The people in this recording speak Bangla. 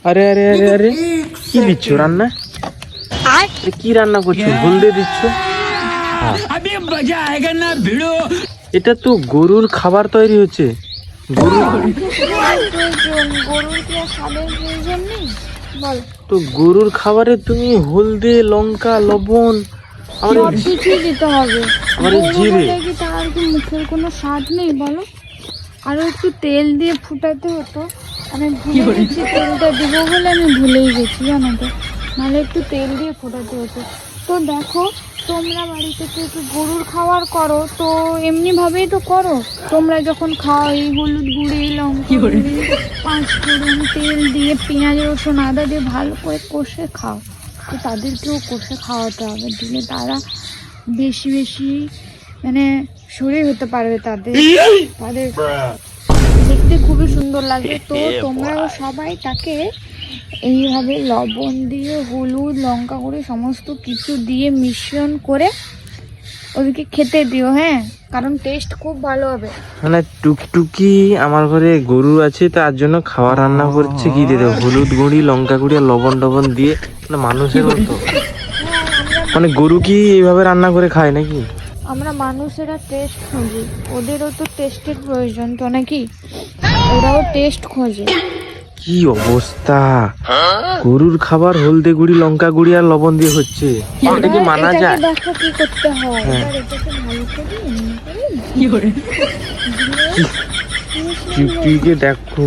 আরে আরে আরে আরে কি দিচ্ছ রান্না? কি রান্না করছো? হলদে দিচ্ছ? এটা তো গরুর খাবার তৈরি হচ্ছে। তো গরুর খাবারে তুমি হলদে, লঙ্কা, লবণ, দিতে হবে। জিরে, তার কি মুখের কোনো স্বাদ নেই বলো? আরো একটু তেল দিয়ে ফুটাতে হতো। আমি ভুলে গেছি তেলটা দিব বলে, আমি ভুলেই গেছি জানো তো, নাহলে একটু তেল দিয়ে ফোটাতে হতো। তো দেখো, তোমরা বাড়িতে তো একটু গরুর খাবার করো, তো এমনিভাবেই তো করো। তোমরা যখন খাও এই হলুদ গুঁড়ি, লঙ্কা গুঁড়ি, 5 ফোড়ন, তেল দিয়ে পেঁয়াজ রসুন আদা দিয়ে ভালো করে কষে খাও। তো তাদেরকেও কষে খাওয়াতে হবে, দিলে তারা বেশি বেশি মানে শরীর হতে পারবে তাদের দেখতে খুবই সুন্দর লাগবে। তো তোমরাও সবাই তাকে এইভাবে লবণ দিয়ে, হলুদ, লঙ্কা গুঁড়ি সমস্ত কিছু দিয়ে মিশ্রণ করে ওদেরকে খেতে দিও, হ্যাঁ, কারণ টেস্ট খুব ভালো হবে। মানে টুকটুকি আমার ঘরে গরু আছে, তার জন্য খাবার রান্না করছে। কি দিয়ে দেবো? হলুদ গুঁড়ি, লঙ্কা গুঁড়ি আর লবণ টবণ দিয়ে, মানে মানুষের মতো। মানে গরু কি এইভাবে রান্না করে খায় নাকি? আমরা মানুষেরা টেস্ট খুঁজি, ওদেরও তো টেস্টের প্রয়োজন তো নাকি, ওরাও টেস্ট খোঁজে। কি অবস্থা! গরুর খাবার হলদে গুঁড়ি, লঙ্কা গুঁড়ি আর লবণ দিয়ে হচ্ছে, এটা কি মানা যায়? দেখো কি করতে হয়, এবার এটাকে ভালো করে এমনি করে টুকটুকিকে দেখো